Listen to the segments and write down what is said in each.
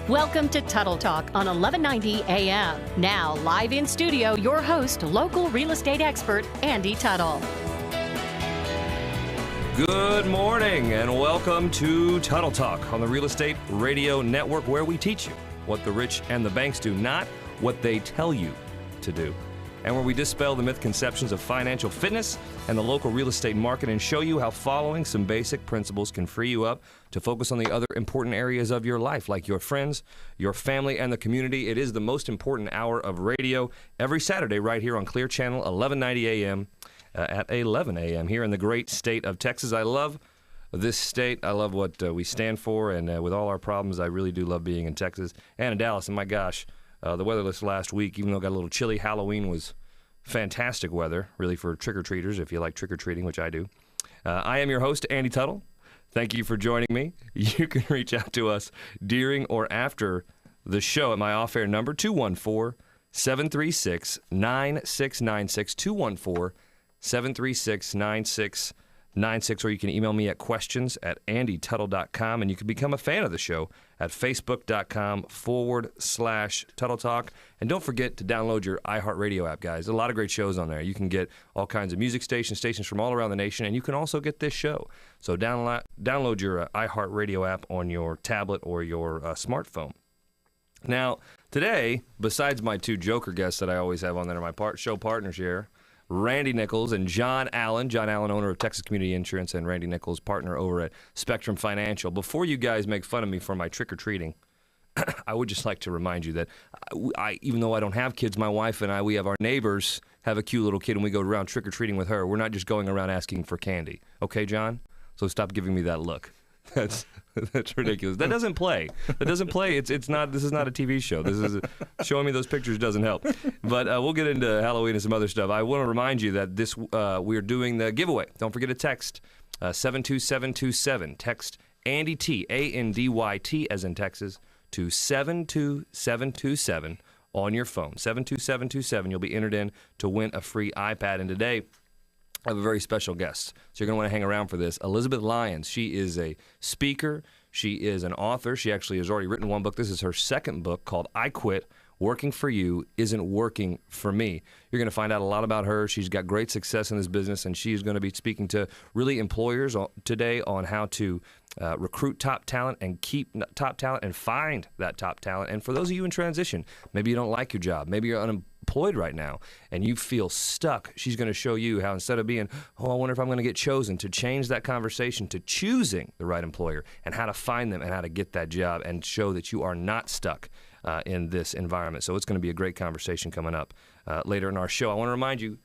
Welcome to Tuttle Talk on 1190 AM. Now, live in studio, your host, local real estate expert, Andy Tuttle. Good morning and welcome to Tuttle Talk on the Real Estate Radio Network, where we teach you what the rich and the banks do, not what they tell you to do. And where we dispel the misconceptions of financial fitness and the local real estate market and show you how following some basic principles can free you up to focus on the other important areas of your life, like your friends, your family, and the community. It is the most important hour of radio every Saturday right here on Clear Channel, 1190 AM at 11 a.m. here in the great state of Texas. I love this state. I love what we stand for, and with all our problems, I really do love being in Texas and in Dallas. And my gosh, the weather this last week, even though it got a little chilly, Halloween was fantastic weather, really, for trick-or-treaters, if you like trick-or-treating, which I do. I am your host, Andy Tuttle. Thank you for joining me. You can reach out to us during or after the show at my off-air number, 214-736-9696, 214-736-9696, or you can email me at questions@andytuttle.com, and you can become a fan of the show at facebook.com/Tuttle Talk. And don't forget to download your iHeartRadio app, guys. There's a lot of great shows on there. You can get all kinds of music stations from all around the nation, and you can also get this show. So download your iHeartRadio app on your tablet or your smartphone. Now, today, besides my two joker guests that I always have on there, my show partners here, Randy Nichols and John Allen. John Allen, owner of Texas Community Insurance, and Randy Nichols, partner over at Spectrum Financial. Before you guys make fun of me for my trick-or-treating, I would just like to remind you that even though I don't have kids, my wife and we have our neighbors have a cute little kid, and we go around trick-or-treating with her. We're not just going around asking for candy. Okay, John? So stop giving me that look. That's ridiculous. That doesn't play. It's not. This is not a TV show. This is showing me those pictures doesn't help. But we'll get into Halloween and some other stuff. I want to remind you that this we're doing the giveaway. Don't forget to text 72727. Text Andy T, ANDYT as in Texas, to 72727 on your phone. 72727. You'll be entered in to win a free iPad. And today, I have a very special guest, so you're going to want to hang around for this. Elizabeth Lyons. She is a speaker. She is an author. She actually has already written one book. This is her second book called I Quit. Working for You Isn't Working for Me. You're going to find out a lot about her. She's got great success in this business, and she's going to be speaking to really employers today on how to recruit top talent and keep top talent and find that top talent. And for those of you in transition, maybe you don't like your job. Maybe you're unemployed right now and you feel stuck. She's going to show you how, instead of being, I wonder if I'm going to get chosen, to change that conversation to choosing the right employer and how to find them and how to get that job and show that you are not stuck in this environment. So it's going to be a great conversation coming up later in our show. I want to remind you,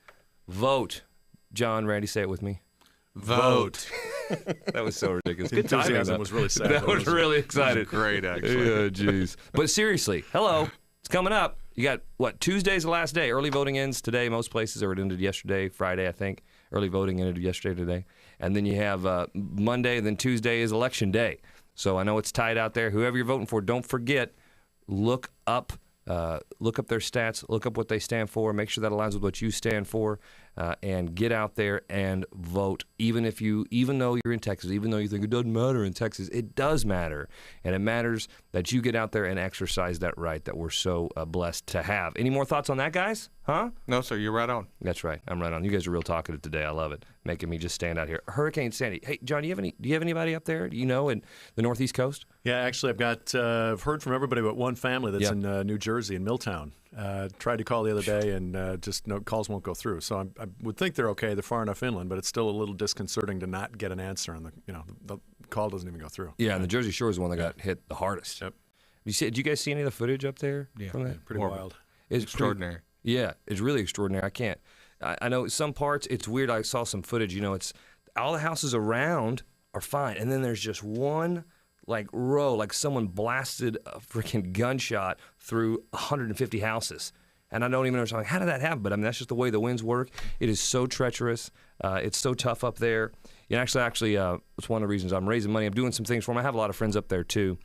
vote. John, Randy, say it with me. Vote. That was so ridiculous. Good timing. Enthusiasm was really sad. That was really excited. It was great, actually. Yeah, jeez. But seriously, hello. It's coming up. You got, Tuesday's the last day. Early voting ends today. Most places, or it ended yesterday, Friday, I think. Early voting ended yesterday, today. And then you have Monday, and then Tuesday is election day. So I know it's tight out there. Whoever you're voting for, don't forget, look up their stats, look up what they stand for, make sure that aligns with what you stand for, and get out there and vote. Even though you're in Texas, even though you think it doesn't matter in Texas, it does matter. And it matters that you get out there and exercise that right that we're so blessed to have. Any more thoughts on that, guys? Huh? No, sir, you're right on. That's right. I'm right on. You guys are real talkative today. I love it. Making me just stand out here. Hurricane Sandy. Hey, John, do you have anybody up there, in the Northeast Coast? Yeah, actually, I've heard from everybody but one family that's in New Jersey, in Milltown. Tried to call the other day, and just no calls won't go through. So I would think they're okay. They're far enough inland, but it's still a little disconcerting to not get an answer, and the call doesn't even go through. Yeah, and the Jersey Shore is the one that got hit the hardest. Yep. Did you guys see any of the footage up there? Yeah, from that? Pretty wild. It's extraordinary. Yeah, it's really extraordinary. I know some parts, it's weird. I saw some footage, it's all the houses around are fine. And then there's just one row, like someone blasted a freaking gunshot through 150 houses. And I don't even understand, how did that happen? But that's just the way the winds work. It is so treacherous. It's so tough up there. And actually, it's one of the reasons I'm raising money. I'm doing some things for them. I have a lot of friends up there too.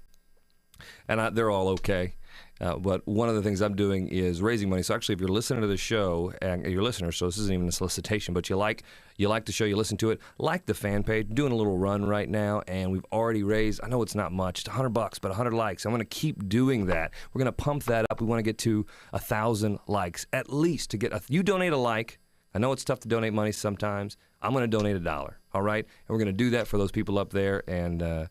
And they're all okay. But one of the things I'm doing is raising money. So actually, if you're listening to the show, and you're listeners, so this isn't even a solicitation, but you like the show, you listen to it, like the fan page, doing a little run right now, and we've already raised, I know it's not much, it's $100, but 100 likes. I'm going to keep doing that. We're going to pump that up. We want to get to 1,000 likes, at least to get, you donate a like. I know it's tough to donate money sometimes. I'm going to donate $1, all right? And we're going to do that for those people up there and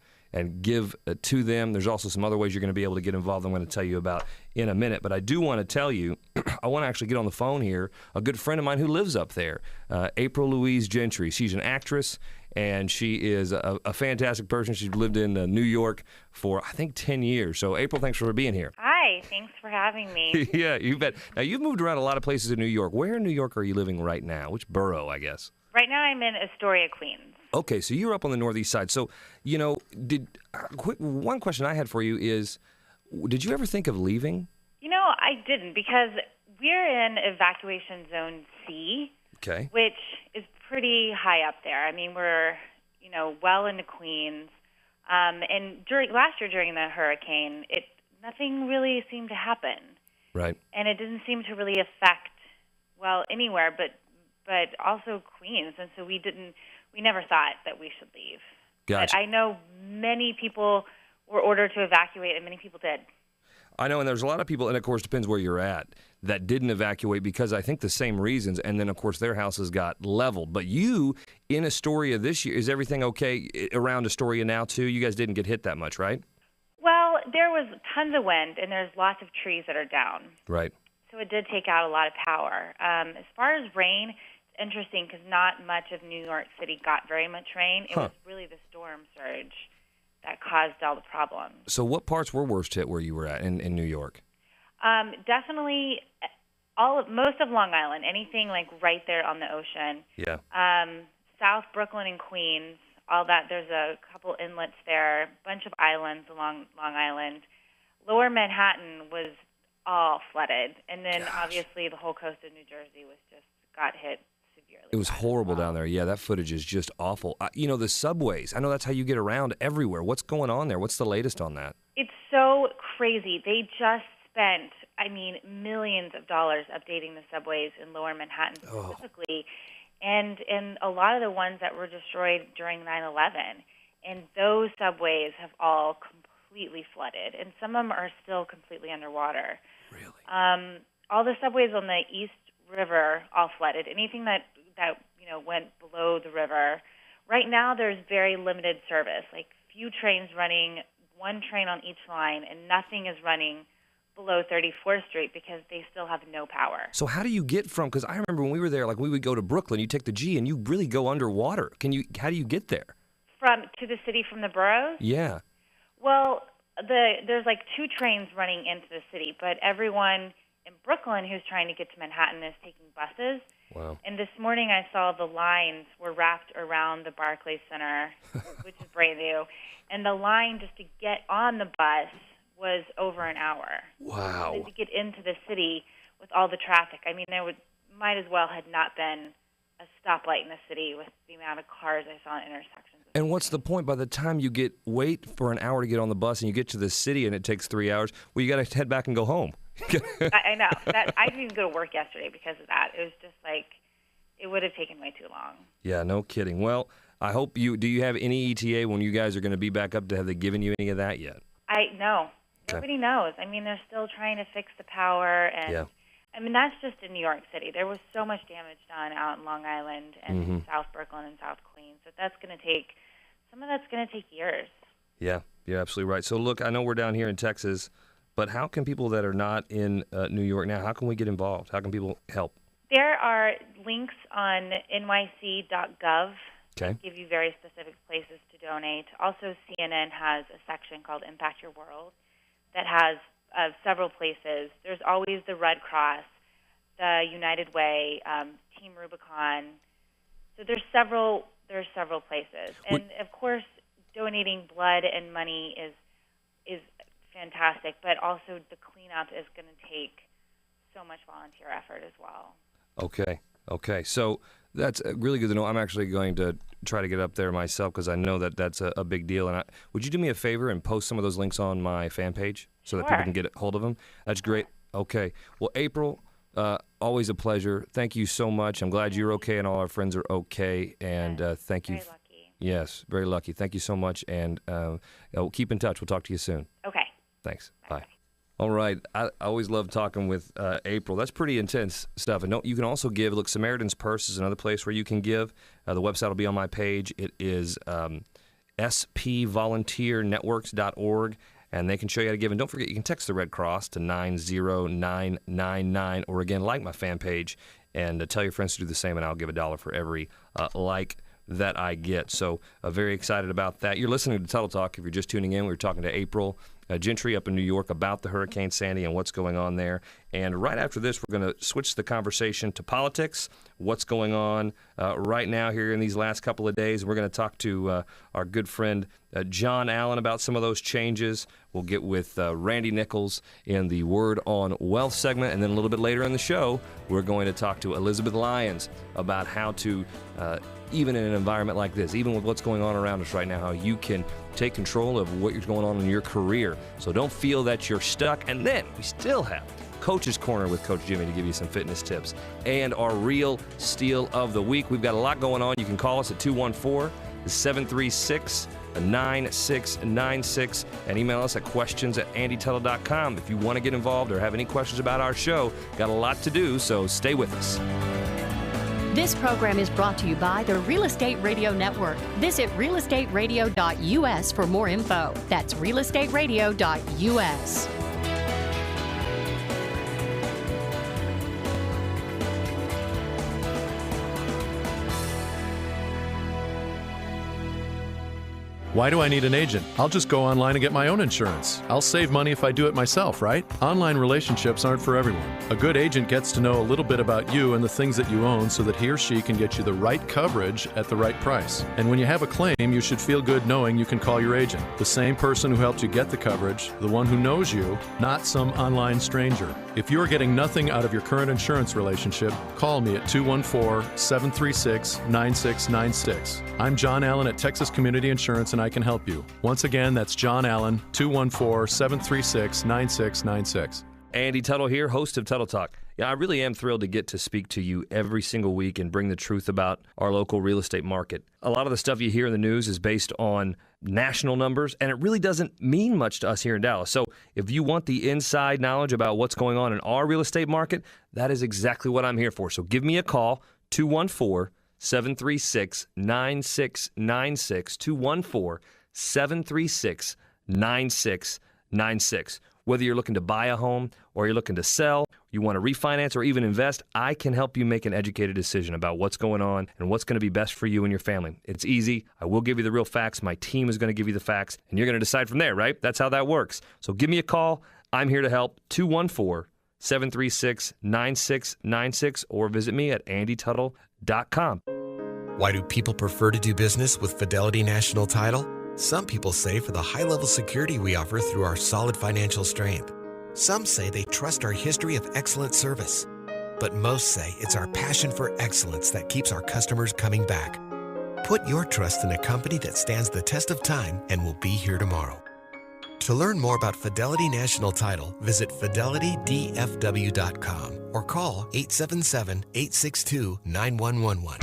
give to them. There's also some other ways you're going to be able to get involved I'm going to tell you about in a minute. But I do want to tell you, I want to actually get on the phone here, a good friend of mine who lives up there, April Louise Gentry. She's an actress, and she is a fantastic person. She's lived in New York for, I think, 10 years. So, April, thanks for being here. Hi, thanks for having me. Yeah, you bet. Now, you've moved around a lot of places in New York. Where in New York are you living right now? Which borough, I guess? Right now I'm in Astoria, Queens. Okay, so you're up on the northeast side. So, one question I had for you is, did you ever think of leaving? I didn't, because we're in evacuation zone C, Okay. which is pretty high up there. I mean, we're, well into Queens. And last year during the hurricane, nothing really seemed to happen. Right. And it didn't seem to really affect, anywhere, but also Queens. And so we never thought that we should leave. Gotcha. But I know many people were ordered to evacuate, and many people did. I know, and there's a lot of people, and of course depends where you're at, that didn't evacuate because I think the same reasons, and then of course their houses got leveled. But you, in Astoria this year, is everything okay around Astoria now too? You guys didn't get hit that much, right? Well, there was tons of wind, and there's lots of trees that are down. Right. So it did take out a lot of power. As far as rain, it's interesting because not much of New York City got very much rain. It was really the storm surge that caused all the problems. So what parts were worst hit where you were at in New York? Definitely most of Long Island, anything like right there on the ocean. Yeah. South Brooklyn and Queens, all that. There's a couple inlets there, a bunch of islands along Long Island. Lower Manhattan was all flooded, and then obviously the whole coast of New Jersey got hit severely. It was horrible down there. Yeah, that footage is just awful. The subways, I know that's how you get around everywhere. What's going on there? What's the latest on that? It's so crazy. They just spent, millions of dollars updating the subways in Lower Manhattan specifically, and a lot of the ones that were destroyed during 9/11. And those subways have all completely flooded, and some of them are still completely underwater. Really? All the subways on the East River all flooded. Anything that went below the river. Right now, there's very limited service, like few trains running, one train on each line, and nothing is running below 34th Street because they still have no power. So how do you get from? Because I remember when we were there, like we would go to Brooklyn, you take the G, and you really go underwater. How do you get there? To the city from the boroughs? Yeah. Well, there's like two trains running into the city, but everyone in Brooklyn who's trying to get to Manhattan is taking buses. Wow. And this morning I saw the lines were wrapped around the Barclays Center, which is brand new, and the line just to get on the bus was over an hour. Wow. And to get into the city with all the traffic. Might as well had not been a stoplight in the city with the amount of cars I saw in intersections. And what's the point? By the time you wait for an hour to get on the bus and you get to the city and it takes 3 hours, well, you got to head back and go home. I know. I didn't even go to work yesterday because of that. It was just like, it would have taken way too long. Yeah, no kidding. Well, I hope do you have any ETA when you guys are going to be back up? Have they given you any of that yet? No. Okay. Nobody knows. They're still trying to fix the power. And yeah. That's just in New York City. There was so much damage done out in Long Island and in South Brooklyn and South Queens that some of that's going to take years. Yeah, you're absolutely right. So look, I know we're down here in Texas, but how can people that are not in New York now, how can we get involved? How can people help? There are links on nyc.gov that give you very specific places to donate. Also, CNN has a section called Impact Your World that has several places. There's always the Red Cross, the United Way, Team Rubicon. So there's several places. And of course, donating blood and money is fantastic, but also the cleanup is going to take so much volunteer effort as well. Okay. So That's really good to know. I'm actually going to try to get up there myself because I know that that's a big deal. And would you do me a favor and post some of those links on my fan page so that people can get a hold of them? That's great. Okay. Well, April, always a pleasure. Thank you so much. I'm glad you're okay and all our friends are okay. And thank you. Very lucky. Yes, very lucky. Thank you so much. And we'll keep in touch. We'll talk to you soon. Okay. Thanks. Bye. All right. I always love talking with April. That's pretty intense stuff. And you can also give. Look, Samaritan's Purse is another place where you can give. The website will be on my page. It is spvolunteernetworks.org, and they can show you how to give. And don't forget, you can text the Red Cross to 90999, or again, like my fan page, and tell your friends to do the same, and I'll give $1 for every like that I get. So very excited about that. You're listening to Tuttle Talk. If you're just tuning in, we were talking to April Gentry up in New York about the Hurricane Sandy and what's going on there. And right after this, we're going to switch the conversation to politics, what's going on right now here in these last couple of days. We're going to talk to our good friend John Allen about some of those changes. We'll get with Randy Nichols in the Word on Wealth segment. And then a little bit later in the show, we're going to talk to Elizabeth Lyons about how to, even in an environment like this, even with what's going on around us right now, how you can take control of what is going on in your career. So don't feel that you're stuck. And then we still have Coach's Corner with Coach Jimmy to give you some fitness tips. And our Real Steal of the Week. We've got a lot going on. You can call us at 214-736-9696 and email us at questions@andytuttle.com. If you want to get involved or have any questions about our show, got a lot to do, so stay with us. This program is brought to you by the Real Estate Radio Network. Visit realestateradio.us for more info. That's realestateradio.us. Why do I need an agent? I'll just go online and get my own insurance. I'll save money if I do it myself, right? Online relationships aren't for everyone. A good agent gets to know a little bit about you and the things that you own so that he or she can get you the right coverage at the right price. And when you have a claim, you should feel good knowing you can call your agent. The same person who helped you get the coverage, the one who knows you, not some online stranger. If you're getting nothing out of your current insurance relationship, call me at 214-736-9696. I'm John Allen at Texas Community Insurance, and I can help you. Once again, that's John Allen, 214-736-9696. Andy Tuttle here, host of Tuttle Talk. Yeah, I really am thrilled to get to speak to you every single week and bring the truth about our local real estate market. A lot of the stuff you hear in the news is based on national numbers, and it really doesn't mean much to us here in Dallas. So if you want the inside knowledge about what's going on in our real estate market, that is exactly what I'm here for. So give me a call, 214-736-9696, 214-736-9696. Whether you're looking to buy a home or you're looking to sell, you want to refinance or even invest, I can help you make an educated decision about what's going on and what's going to be best for you and your family. It's easy. I will give you the real facts. My team is going to give you the facts, and you're going to decide from there, right? That's how that works. So give me a call. I'm here to help. 214-736-9696, or visit me at andytuttle.com. Why do people prefer to do business with Fidelity National Title? Some people say for the high-level security we offer through our solid financial strength. Some say they trust our history of excellent service. But most say it's our passion for excellence that keeps our customers coming back. Put your trust in a company that stands the test of time and will be here tomorrow. To learn more about Fidelity National Title, visit fidelitydfw.com or call 877-862-9111.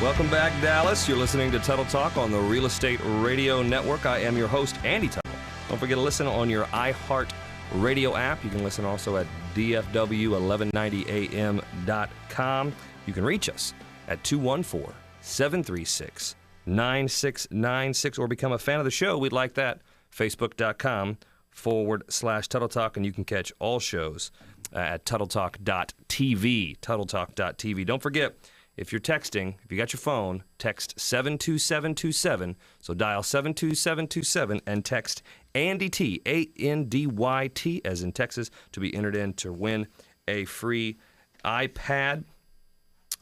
Welcome back, Dallas. You're listening to Tuttle Talk on the Real Estate Radio Network. I am your host, Andy Tuttle. Don't forget to listen on your iHeart Radio app. You can listen also at dfw1190am.com. You can reach us at 214-736-9696 or become a fan of the show. We'd like that. Facebook.com/Tuttle Talk, and you can catch all shows at TuttleTalk.tv. TuttleTalk.tv. Don't forget, if you're texting, if you got your phone, text 72727. So dial 72727 and text Andy T, ANDYT, as in Texas, to be entered in to win a free iPad.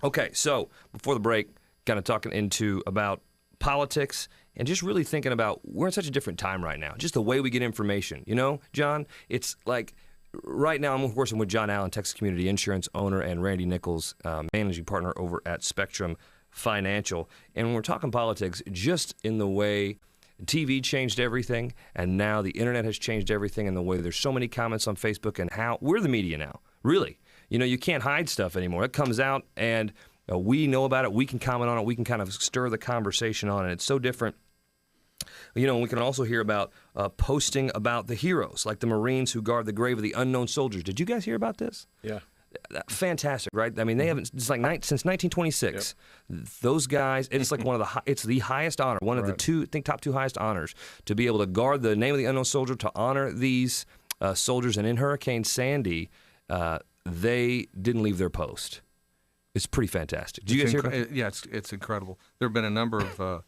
Okay, so before the break, kind of talking about politics and just really thinking about we're in such a different time right now. Just the way we get information. You know, John, it's like right now I'm working with John Allen, Texas Community Insurance owner, and Randy Nichols, managing partner over at Spectrum Financial. And when we're talking politics, just in the way TV changed everything, and now the internet has changed everything, and the way there's so many comments on Facebook, and how we're the media now, really. You can't hide stuff anymore. It comes out, and we know about it. We can comment on it. We can kind of stir the conversation on it. It's so different. We can also hear about posting about the heroes, like the Marines who guard the grave of the unknown soldiers. Did you guys hear about this? Yeah. Fantastic, right? I mean, they haven't. It's like since 1926. Yep. Those guys. It's like it's the highest honor, one of the top two highest honors, to be able to guard the name of the unknown soldier, to honor these soldiers. And in Hurricane Sandy, they didn't leave their post. It's pretty fantastic. Did you guys hear about it? Yeah, it's incredible. There have been a number of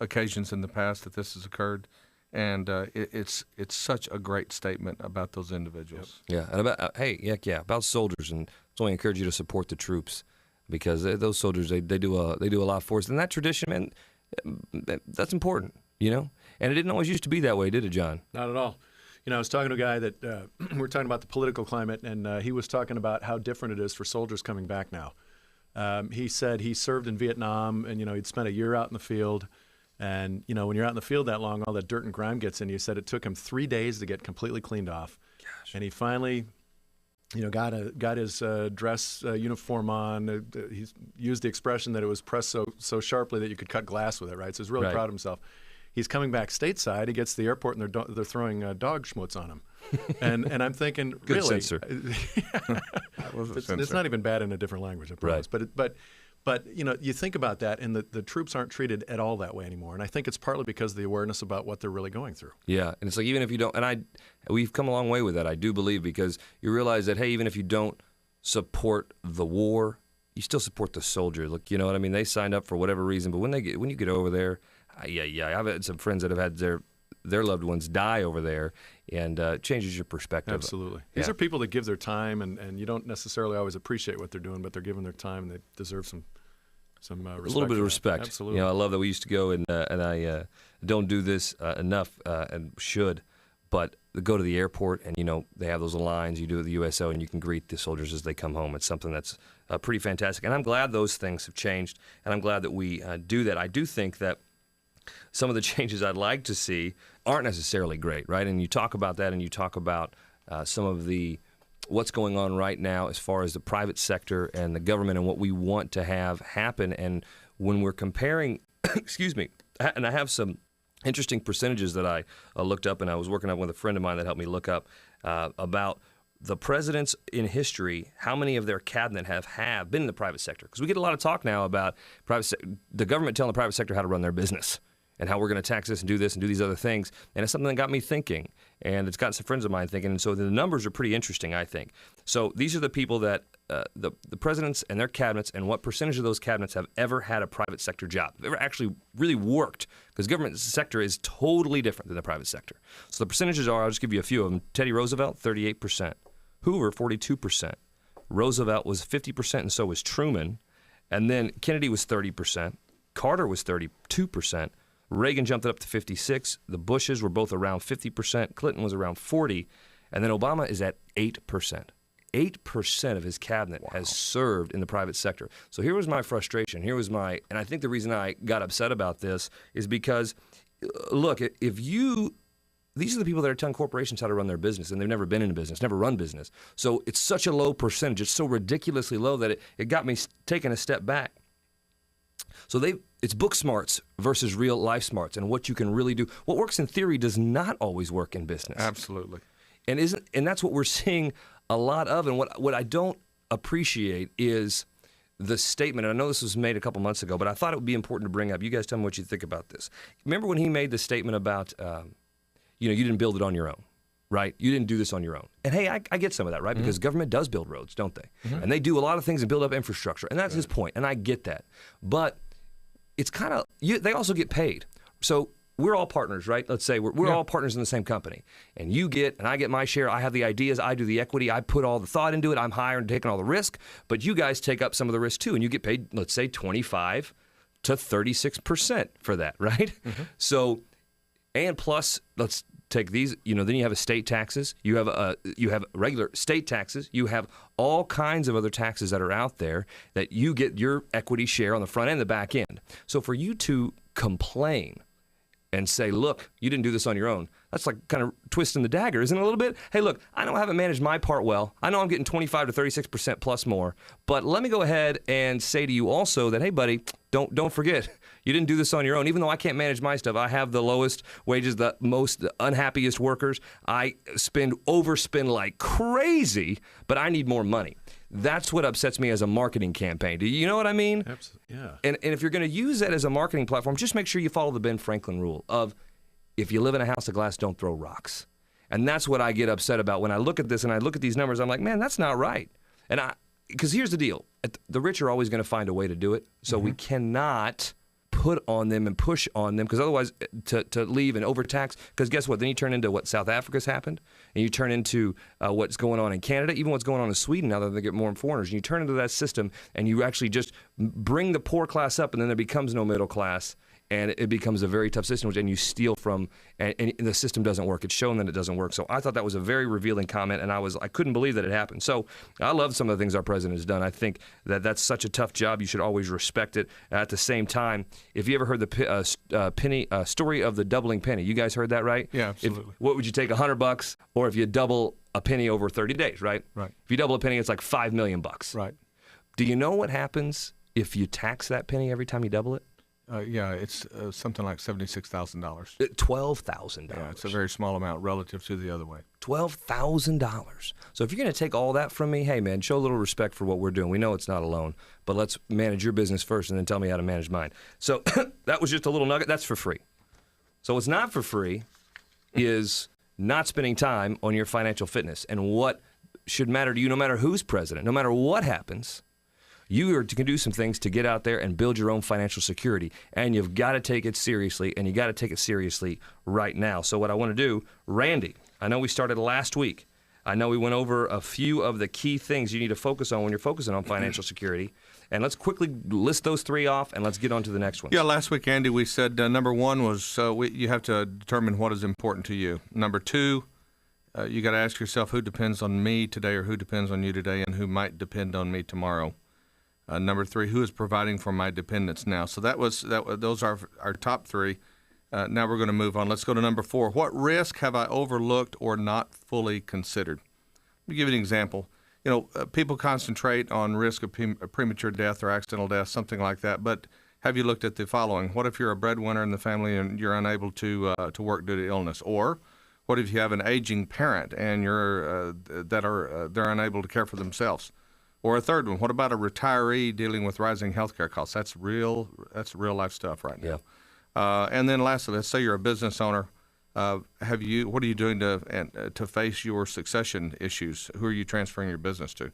occasions in the past that this has occurred, and it's such a great statement about those individuals. Yep. Yeah, and about soldiers, and so I encourage you to support the troops, because those soldiers they do a lot for us, and that tradition, man, that's important, And it didn't always used to be that way, did it, John? Not at all. I was talking to a guy that we were talking about the political climate, and he was talking about how different it is for soldiers coming back now. He said he served in Vietnam, and he'd spent a year out in the field. And when you're out in the field that long, all that dirt and grime gets in you. He said it took him 3 days to get completely cleaned off. Gosh. And he finally, got his dress uniform on. He used the expression that it was pressed so sharply that you could cut glass with it. Right. So he's really proud of himself. He's coming back stateside. He gets to the airport, and they're throwing dog schmutz on him. And I'm thinking, good really? Censor. It's not even bad in a different language, I promise. Right. But you think about that, and the troops aren't treated at all that way anymore. And I think it's partly because of the awareness about what they're really going through. Yeah, and it's like, even if you don't, and we've come a long way with that, I do believe, because you realize that, hey, even if you don't support the war, you still support the soldier. Look, you know what I mean? They signed up for whatever reason, but when you get over there, I've had some friends that have had their loved ones die over there, and changes your perspective. Absolutely. These are people that give their time, and you don't necessarily always appreciate what they're doing, but they're giving their time, and they deserve some respect. A little bit of respect. Absolutely. I love that we used to go, and I don't do this enough, and should, but go to the airport, and they have those lines you do at the USO, and you can greet the soldiers as they come home. It's something that's pretty fantastic, and I'm glad those things have changed, and I'm glad that we do that. I do think that some of the changes I'd like to see aren't necessarily great, right? And you talk about that, and you talk about some of what's going on right now as far as the private sector and the government and what we want to have happen. And when we're comparing, excuse me, and I have some interesting percentages that I looked up, and I was working up with a friend of mine that helped me look up about the presidents in history, how many of their cabinet have been in the private sector. Because we get a lot of talk now about the government telling the private sector how to run their business, and how we're going to tax this and do these other things. And it's something that got me thinking, and it's got some friends of mine thinking. And so the numbers are pretty interesting, I think. So these are the people that the presidents and their cabinets, and what percentage of those cabinets have ever had a private sector job, have ever actually really worked, because government sector is totally different than the private sector. So the percentages are, I'll just give you a few of them. Teddy Roosevelt, 38%. Hoover, 42%. Roosevelt was 50%, and so was Truman. And then Kennedy was 30%. Carter was 32%. Reagan jumped it up to 56%. The Bushes were both around 50%. Clinton was around 40%. And then Obama is at 8%. 8% of his cabinet has served in the private sector. So here was my frustration. And I think the reason I got upset about this is because, look, these are the people that are telling corporations how to run their business, and they've never been in business, never run business. So it's such a low percentage. It's so ridiculously low that it got me taking a step back. So it's book smarts versus real life smarts, and what you can really do. What works in theory does not always work in business. Absolutely. And that's what we're seeing a lot of. And what I don't appreciate is the statement. And I know this was made a couple months ago, but I thought it would be important to bring up. You guys tell me what you think about this. Remember when he made the statement about, you didn't build it on your own, right? You didn't do this on your own. And hey, I get some of that, right? Mm-hmm. Because government does build roads, don't they? Mm-hmm. And they do a lot of things and build up infrastructure. And that's his point, and I get that. But it's kind of, they also get paid. So we're all partners, right? Let's say we're all partners in the same company. And I get my share. I have the ideas. I do the equity. I put all the thought into it. I'm hiring and taking all the risk. But you guys take up some of the risk too. And you get paid, let's say, 25 to 36% for that, right? Mm-hmm. So, and plus, let's take these, then you have estate taxes, you have regular state taxes, you have all kinds of other taxes that are out there that you get your equity share on the front and the back end. So for you to complain and say, look, you didn't do this on your own, that's like kind of twisting the dagger, isn't it, a little bit? Hey, look, I know I haven't managed my part well. I know I'm getting 25 to 36% plus more, but let me go ahead and say to you also that, hey, buddy, don't forget, you didn't do this on your own. Even though I can't manage my stuff, I have the lowest wages, the most unhappiest workers. I overspend like crazy, but I need more money. That's what upsets me as a marketing campaign. Do you know what I mean? Absolutely, yeah. And if you're going to use that as a marketing platform, just make sure you follow the Ben Franklin rule of, if you live in a house of glass, don't throw rocks. And that's what I get upset about when I look at this and I look at these numbers. I'm like, man, that's not right. Because here's the deal. The rich are always going to find a way to do it. So we cannot put on them and push on them, because otherwise to leave and overtax, because guess what? Then you turn into what South Africa's happened, and you turn into what's going on in Canada, even what's going on in Sweden now that they get more foreigners. And you turn into that system, and you actually just bring the poor class up, and then there becomes no middle class, and it becomes a very tough system, and you steal from, and the system doesn't work. It's shown that it doesn't work. So I thought that was a very revealing comment, and I couldn't believe that it happened. So I love some of the things our president has done. I think that that's such a tough job. You should always respect it. At the same time, if you ever heard the story of the doubling penny, you guys heard that, right? Yeah, absolutely. What would you take, $100, or if you double a penny over 30 days, right? Right. If you double a penny, it's like $5 million. Right. Do you know what happens if you tax that penny every time you double it? Yeah, it's something like $76,000. $12,000. Yeah, it's a very small amount relative to the other way. $12,000. So if you're going to take all that from me, hey, man, show a little respect for what we're doing. We know it's not alone, but let's manage your business first and then tell me how to manage mine. So that was just a little nugget. That's for free. So what's not for free is not spending time on your financial fitness. And what should matter to you, no matter who's president, no matter what happens, you can do some things to get out there and build your own financial security. And you've got to take it seriously, and you got to take it seriously right now. So what I want to do, Randy, I know we started last week. I know we went over a few of the key things you need to focus on when you're focusing on financial security. And let's quickly list those three off, and let's get on to the next one. Yeah, last week, Andy, we said number one was you have to determine what is important to you. Number two, you got to ask yourself who depends on me today or who depends on you today and who might depend on me tomorrow. Number three, who is providing for my dependents now? So those are our top three. Now we're going to move on. Let's go to number four. What risk have I overlooked or not fully considered? Let me give you an example. People concentrate on risk of premature death or accidental death, something like that. But have you looked at the following? What if you're a breadwinner in the family and you're unable to work due to illness? Or what if you have an aging parent and they're unable to care for themselves? Or a third one, what about a retiree dealing with rising healthcare costs? That's real life stuff right now. Yeah. And then lastly, let's say you're a business owner. What are you doing to face your succession issues? Who are you transferring your business to?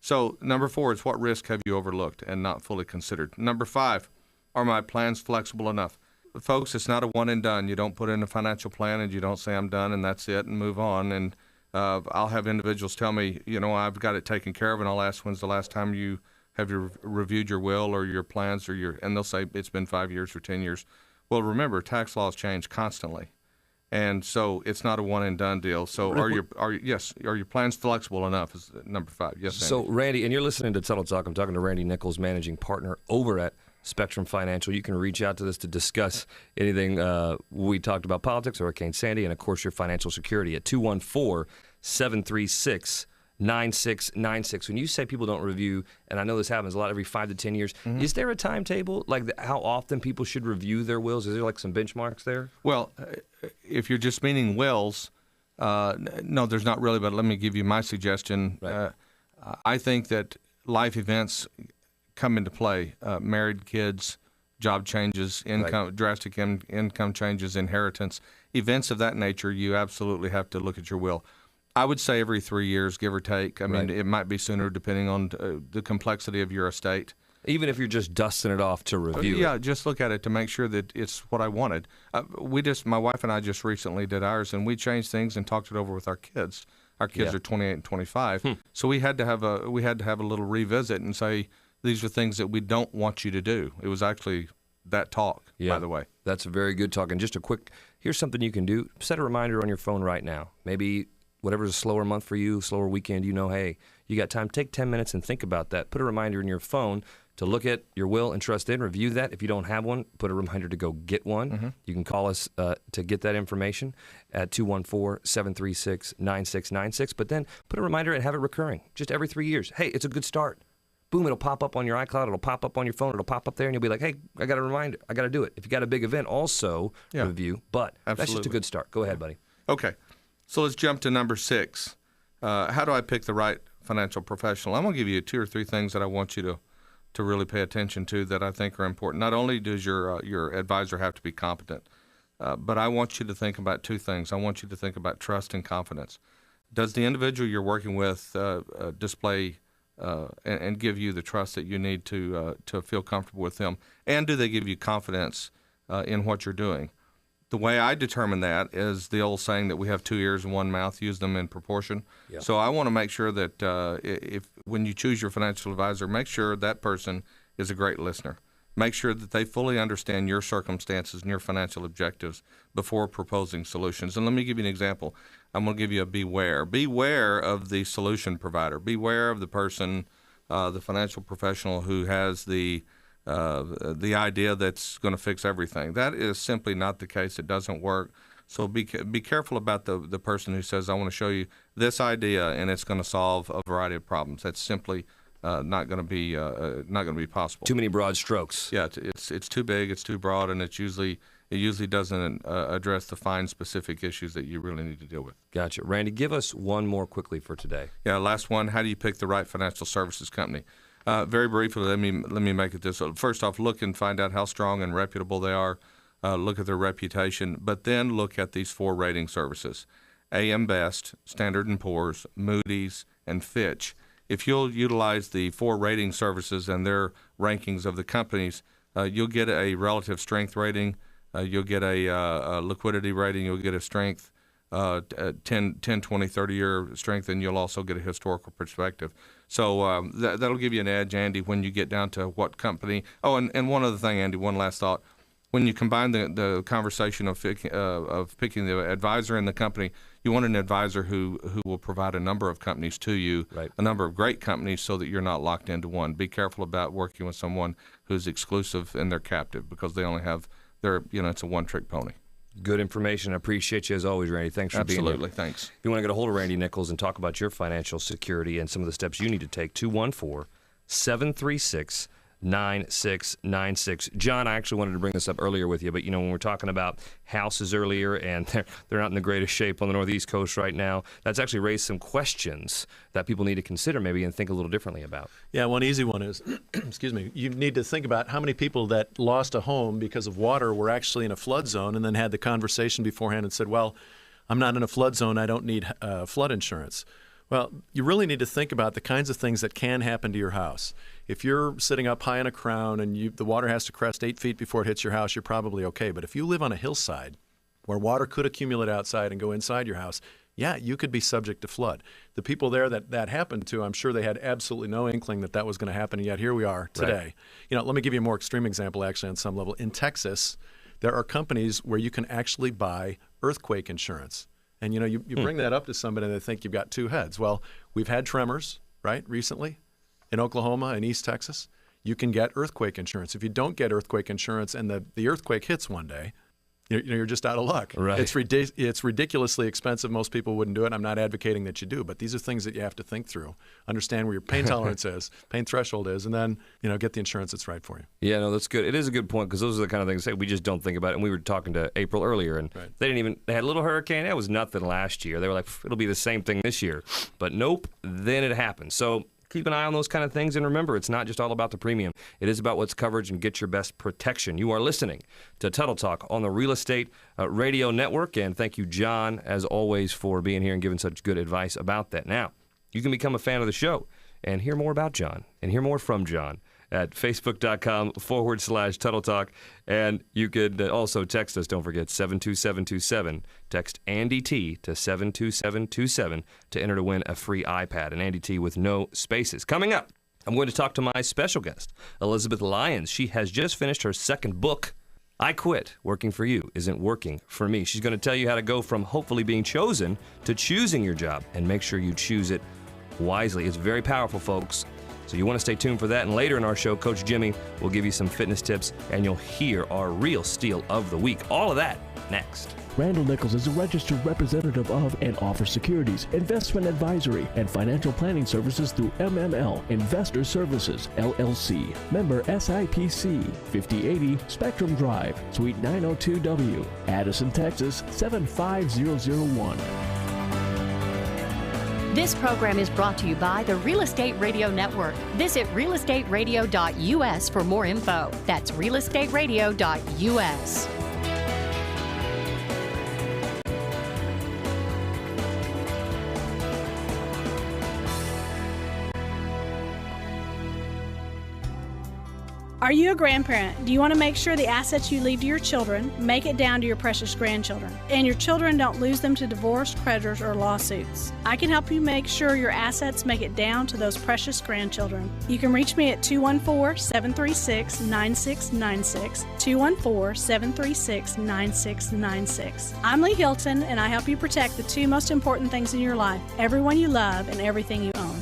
So number four is what risk have you overlooked and not fully considered? Number five, are my plans flexible enough? Folks, it's not a one and done. You don't put in a financial plan and you don't say I'm done and that's it and move on. And I'll have individuals tell me, I've got it taken care of, and I'll ask, when's the last time you have reviewed your will or your plans and they'll say it's been 5 years or 10 years. Well, remember, tax laws change constantly, and so it's not a one and done deal. So are your plans flexible enough? Is number five. Yes. So Andy. Randy, and you're listening to Tuttle Talk. I'm talking to Randy Nichols, managing partner over at Spectrum Financial. You can reach out to this to discuss anything we talked about, politics, Hurricane Sandy, and of course your financial security at 214-736-9696. When you say people don't review, and I know this happens a lot every 5 to 10 years, is there a timetable, like how often people should review their wills? Is there like some benchmarks there? Well, if you're just meaning wills, no, there's not really, but let me give you my suggestion. Right. I think that life events come into play. Married, kids, job changes, income, drastic income changes, inheritance, events of that nature. You absolutely have to look at your will. I would say every 3 years, give or take. I mean, it might be sooner depending on the complexity of your estate. Even if you're just dusting it off to review Yeah, it. just look at it to make sure that it's what I wanted. My wife and I just recently did ours, and we changed things and talked it over with our kids. Our kids are 28 and 25, so we had to have a little revisit and say, these are things that we don't want you to do. It was actually that talk, by the way. That's a very good talk. And just a quick here's something you can do. Set a reminder on your phone right now. Maybe whatever's a slower month for you, slower weekend, hey, you got time. Take 10 minutes and think about that. Put a reminder in your phone to look at your will and trust in, review that. If you don't have one, put a reminder to go get one. Mm-hmm. You can call us to get that information at 214-736-9696. But then put a reminder and have it recurring, just every 3 years. Hey, it's a good start. Boom, it'll pop up on your iCloud. It'll pop up on your phone. It'll pop up there, and you'll be like, hey, I got a reminder. I got to do it. If you got a big event, also review. But that's just a good start. Go ahead, buddy. Okay. So let's jump to number 6. How do I pick the right financial professional? I'm going to give you 2 or 3 things that I want you to really pay attention to that I think are important. Not only does your advisor have to be competent, but I want you to think about 2 things. I want you to think about trust and confidence. Does the individual you're working with display and give you the trust that you need to feel comfortable with them? And do they give you confidence in what you're doing? The way I determine that is the old saying that we have 2 ears and 1 mouth, use them in proportion. Yeah. So I want to make sure that when you choose your financial advisor, make sure that person is a great listener. Make sure that they fully understand your circumstances and your financial objectives before proposing solutions. And let me give you an example. I'm going to give you a beware. Beware of the solution provider. Beware of the person, the financial professional who has the idea that's going to fix everything. That is simply not the case. It doesn't work. So be careful about the person who says, I want to show you this idea and it's going to solve a variety of problems. That's simply not going to be possible. Too many broad strokes. Yeah, it's too big, it's too broad, and it usually doesn't address the fine specific issues that you really need to deal with. Gotcha. Randy, give us one more quickly for today. Yeah, last one. How do you pick the right financial services company? Very briefly, let me make it this. First off, look and find out how strong and reputable they are. Look at their reputation, but then look at these 4 rating services: AM Best, Standard & Poor's, Moody's, and Fitch. If you'll utilize the 4 rating services and their rankings of the companies, you'll get a relative strength rating, you'll get a liquidity rating, you'll get a strength, 10, 20, 30-year strength, and you'll also get a historical perspective. So that'll give you an edge, Andy, when you get down to what company. Oh, and one other thing, Andy, one last thought. When you combine the conversation of picking the advisor and the company, you want an advisor who will provide a number of companies to you, right. A number of great companies, so that you're not locked into one. Be careful about working with someone who's exclusive and they're captive, because they only have it's a one-trick pony. Good information. I appreciate you as always, Randy. Thanks for being here. Absolutely. Thanks. If you want to get a hold of Randy Nichols and talk about your financial security and some of the steps you need to take, 214-736-9696. John, I actually wanted to bring this up earlier with you, but when we're talking about houses earlier, and they're not in the greatest shape on the Northeast Coast right now, that's actually raised some questions that people need to consider maybe and think a little differently about. Yeah, one easy one is, excuse me, you need to think about how many people that lost a home because of water were actually in a flood zone and then had the conversation beforehand and said, well, I'm not in a flood zone, I don't need flood insurance. Well, you really need to think about the kinds of things that can happen to your house. If you're sitting up high in a crown and the water has to crest 8 feet before it hits your house, you're probably okay. But if you live on a hillside where water could accumulate outside and go inside your house, yeah, you could be subject to flood. The people there that happened to, I'm sure they had absolutely no inkling that was going to happen, and yet here we are today. Right. Let me give you a more extreme example, actually, on some level. In Texas, there are companies where you can actually buy earthquake insurance. And, you bring that up to somebody and they think you've got 2 heads. Well, we've had tremors, right, recently in Oklahoma and East Texas. You can get earthquake insurance. If you don't get earthquake insurance and the earthquake hits one day, you're just out of luck. Right. It's ridiculously expensive. Most people wouldn't do it. I'm not advocating that you do, but these are things that you have to think through. Understand where your pain tolerance is, pain threshold is, and then get the insurance that's right for you. Yeah, no, that's good. It is a good point, because those are the kind of things that we just don't think about. And we were talking to April earlier, and they had a little hurricane. That was nothing last year. They were like, it'll be the same thing this year. But nope, then it happened. So keep an eye on those kind of things, and remember, it's not just all about the premium. It is about what's coverage and get your best protection. You are listening to Tuttle Talk on the Real Estate Radio Network, and thank you, John, as always, for being here and giving such good advice about that. Now, you can become a fan of the show and hear more about John and hear more from John at facebook.com/Tuttle Talk. And you could also text us, don't forget, 72727. Text Andy T to 72727 to enter to win a free iPad. And Andy T with no spaces. Coming up, I'm going to talk to my special guest, Elizabeth Lyons. She has just finished her 2nd book, I quit. Working for you isn't working for me. She's going to tell you how to go from hopefully being chosen to choosing your job, and make sure you choose it wisely. It's very powerful, folks. So you want to stay tuned for that. And later in our show, Coach Jimmy will give you some fitness tips, and you'll hear our real steal of the week. All of that next. Randall Nichols is a registered representative of and offers securities, investment advisory, and financial planning services through MML Investor Services, LLC. Member SIPC, 5080 Spectrum Drive, Suite 902W, Addison, Texas, 75001. This program is brought to you by the Real Estate Radio Network. Visit realestateradio.us for more info. That's realestateradio.us. Are you a grandparent? Do you want to make sure the assets you leave to your children make it down to your precious grandchildren, and your children don't lose them to divorce, creditors, or lawsuits? I can help you make sure your assets make it down to those precious grandchildren. You can reach me at 214-736-9696, 214-736-9696. I'm Lee Hilton, and I help you protect the two most important things in your life, everyone you love and everything you own.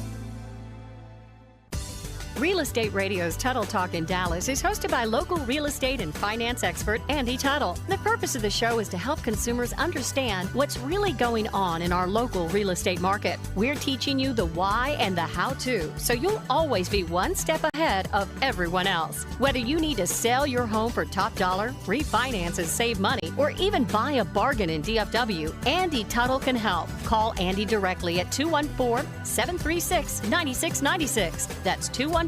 Real Estate Radio's Tuttle Talk in Dallas is hosted by local real estate and finance expert Andy Tuttle. The purpose of the show is to help consumers understand what's really going on in our local real estate market. We're teaching you the why and the how-to, so you'll always be one step ahead of everyone else. Whether you need to sell your home for top dollar, refinance and save money, or even buy a bargain in DFW, Andy Tuttle can help. Call Andy directly at 214-736-9696. That's 214-736-9696.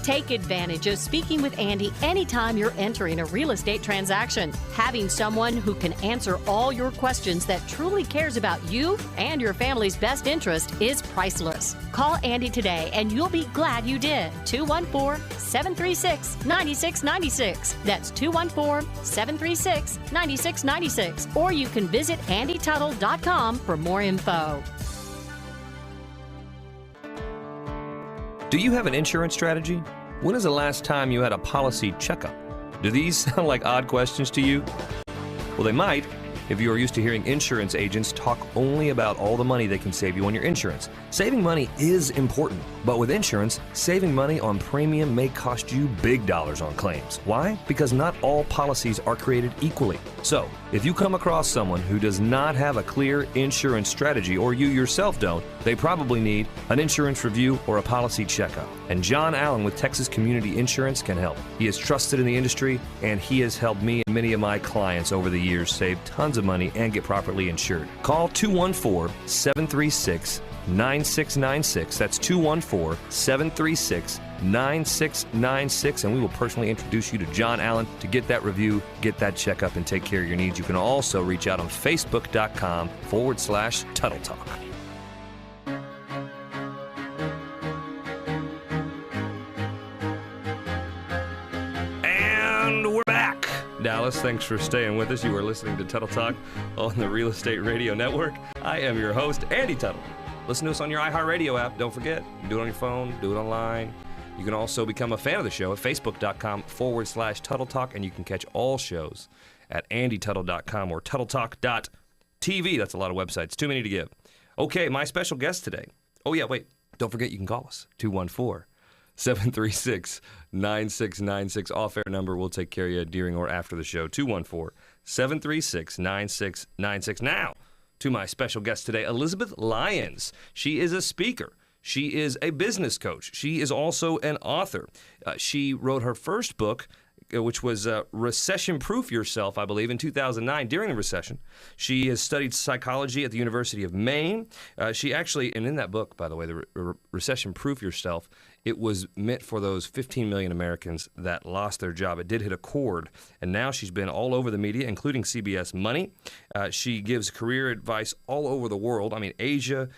Take advantage of speaking with Andy anytime you're entering a real estate transaction. Having someone who can answer all your questions that truly cares about you and your family's best interest is priceless. Call Andy today and you'll be glad you did. 214-736-9696. That's 214-736-9696. Or you can visit andytuttle.com for more info. Do you have an insurance strategy? When is the last time you had a policy checkup? Do these sound like odd questions to you? Well, they might if you are used to hearing insurance agents talk only about all the money they can save you on your insurance. Saving money is important, but with insurance, saving money on premium may cost you big dollars on claims. Why? Because not all policies are created equally. So, if you come across someone who does not have a clear insurance strategy, or you yourself don't, they probably need an insurance review or a policy checkup. And John Allen with Texas Community Insurance can help. He is trusted in the industry, and he has helped me and many of my clients over the years save tons of money and get properly insured. Call 214-736-9696. That's 214-736-9696, and we will personally introduce you to John Allen to get that review, get that checkup, and take care of your needs. You can also reach out on Facebook.com/Tuttle Talk. And we're back. Dallas, thanks for staying with us. You are listening to Tuttle Talk on the Real Estate Radio Network. I am your host, Andy Tuttle. Listen to us on your iHeartRadio app. Don't forget, do it on your phone, do it online. You can also become a fan of the show at Facebook.com/Tuttle Talk, and you can catch all shows at AndyTuttle.com or TuttleTalk.tv. That's a lot of websites. Too many to give. Okay, my special guest today. Oh, yeah, wait. Don't forget you can call us. 214-736-9696. Off-air number. We'll take care of you during or after the show. 214-736-9696. Now, to my special guest today, Elizabeth Lyons. She is a speaker. She is a business coach. She is also an author. She wrote her first book, which was Recession Proof Yourself, I believe, in 2009 during the recession. She has studied psychology at the University of Maine. She actually, and in that book, by the way, the Recession Proof Yourself, it was meant for those 15 million Americans that lost their job. It did hit a chord, and now she's been all over the media, including CBS Money. She gives career advice all over the world. I mean, Asia,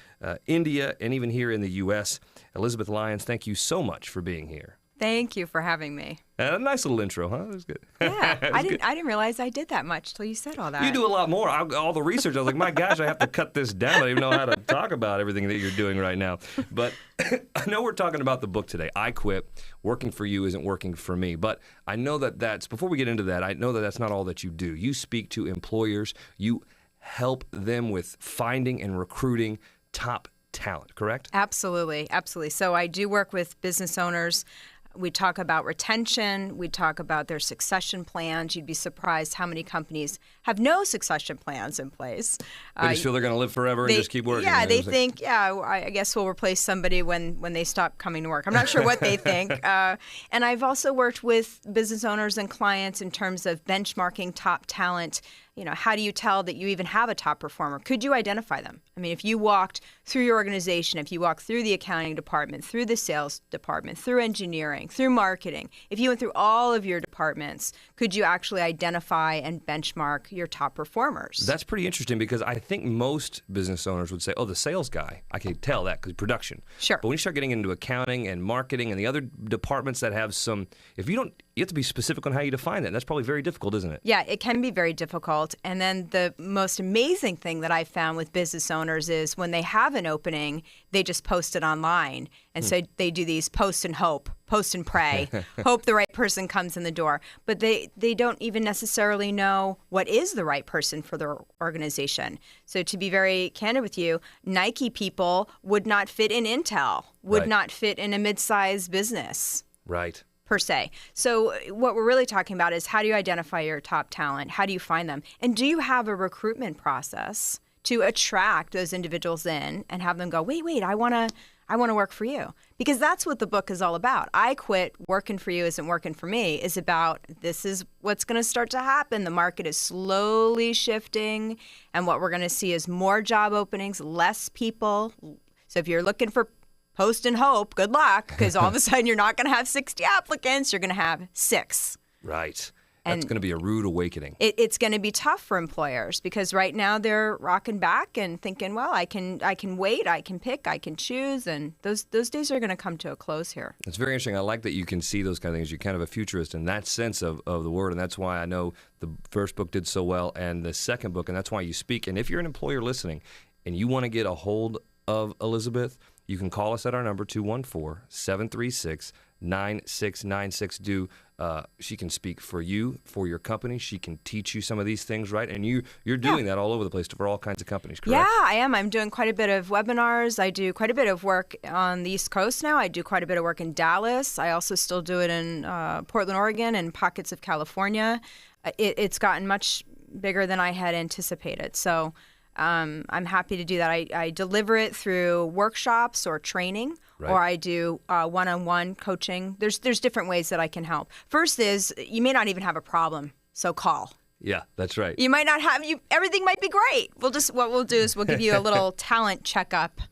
India, and even here in the U.S. Elizabeth Lyons, thank you so much for being here. Thank you for having me. A nice little intro, huh? That was good. Yeah, I didn't realize I did that much till you said all that. You do a lot more. All the research, I was like, my gosh, I have to cut this down. I don't even know how to talk about everything that you're doing right now. But I know we're talking about the book today. I Quit. Working for you isn't working for me. But I know that's, before we get into that, I know that that's not all that you do. You speak to employers. You help them with finding and recruiting top talent, correct? Absolutely. So I do work with business owners. We talk about retention. We talk about their succession plans. You'd be surprised how many companies have no succession plans in place. They just feel they're going to live forever and just keep working. Yeah, they think, I guess we'll replace somebody when they stop coming to work. I'm not sure what they think. And I've also worked with business owners and clients in terms of benchmarking top talent. How do you tell that you even have a top performer? Could you identify them? I mean, if you walked through your organization, if you walked through the accounting department, through the sales department, through engineering, through marketing, if you went through all of your departments, could you actually identify and benchmark your top performers? That's pretty interesting because I think most business owners would say, the sales guy, I can tell that because production. Sure. But when you start getting into accounting and marketing and the other departments that have some, you have to be specific on how you define that. And that's probably very difficult, isn't it? Yeah, it can be very difficult. And then the most amazing thing that I've found with business owners is when they have an opening, they just post it online. And so they do these post and hope, post and pray, hope the right person comes in the door. But they don't even necessarily know what is the right person for their organization. So to be very candid with you, Nike people would not fit in Intel, would not fit in a mid-sized business. Right. Per se. So what we're really talking about is how do you identify your top talent? How do you find them? And do you have a recruitment process to attract those individuals in and have them go, wait, I want to work for you? Because that's what the book is all about. I Quit, Working for You Isn't Working for Me is about this is what's going to start to happen. The market is slowly shifting, and what we're going to see is more job openings, less people. So if you're looking for post and hope, good luck, because all of a sudden you're not going to have 60 applicants, you're going to have 6. Right. That's going to be a rude awakening. It's going to be tough for employers because right now they're rocking back and thinking, well, I can wait, I can pick, I can choose, and those days are going to come to a close here. It's very interesting. I like that you can see those kind of things. You're kind of a futurist in that sense of the word, and that's why I know the first book did so well and the second book, and that's why you speak. And if you're an employer listening and you want to get a hold of Elizabeth, you can call us at our number, 214-736-9696. She can speak for you, for your company. She can teach you some of these things, right? And you're doing that all over the place for all kinds of companies, correct? Yeah, I am. I'm doing quite a bit of webinars. I do quite a bit of work on the East Coast now. I do quite a bit of work in Dallas. I also still do it in Portland, Oregon, and pockets of California. It's gotten much bigger than I had anticipated. So I'm happy to do that. I deliver it through workshops or training, or I do one-on-one coaching. There's different ways that I can help. First is you may not even have a problem, so call. Yeah, that's right. You might not have everything might be great. What we'll do is we'll give you a little talent checkup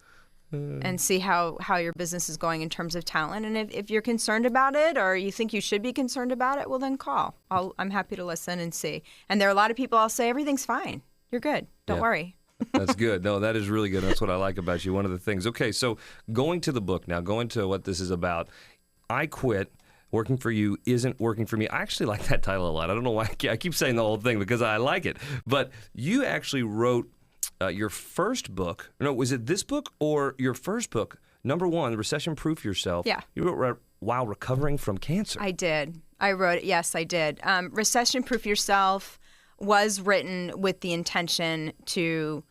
and see how your business is going in terms of talent. And if you're concerned about it or you think you should be concerned about it, well then call. I'm happy to listen and see. And there are a lot of people I'll say everything's fine. You're good. Don't worry. That's good. No, that is really good. That's what I like about you. One of the things. Okay, so going to the book now, going to what this is about. I Quit, Working for You Isn't Working for Me. I actually like that title a lot. I don't know why I keep saying the whole thing because I like it. But you actually wrote your first book. No, was it this book or your first book? Number 1, Recession Proof Yourself. Yeah. You wrote while recovering from cancer. I did. I wrote it. Yes, I did. Recession Proof Yourself was written with the intention to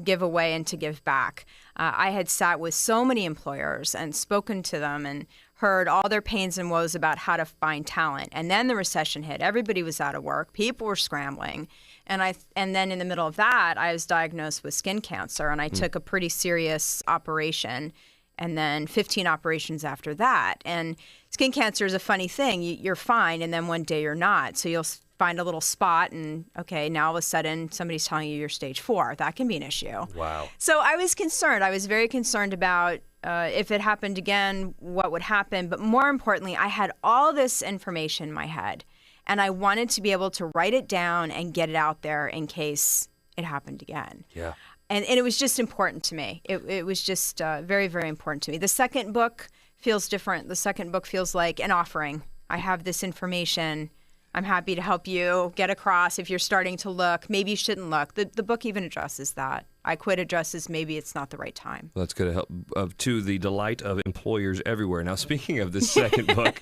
give away and to give back. I had sat with so many employers and spoken to them and heard all their pains and woes about how to find talent. And then the recession hit. Everybody was out of work. People were scrambling. And then in the middle of that, I was diagnosed with skin cancer, and I took a pretty serious operation, and then 15 operations after that. And skin cancer is a funny thing. You're fine, and then one day you're not. So you'll find a little spot, and okay, now all of a sudden somebody's telling you you're stage 4. That can be an issue. Wow. So I was concerned. I was very concerned about if it happened again, what would happen. But more importantly, I had all this information in my head, and I wanted to be able to write it down and get it out there in case it happened again. Yeah. And it was just important to me. It was just very, very important to me. The second book feels different. The second book feels like an offering. I have this information. I'm happy to help you get across if you're starting to look. Maybe you shouldn't look. The book even addresses that. I Quit addresses maybe it's not the right time. Well, that's going to help to the delight of employers everywhere. Now, speaking of the second book,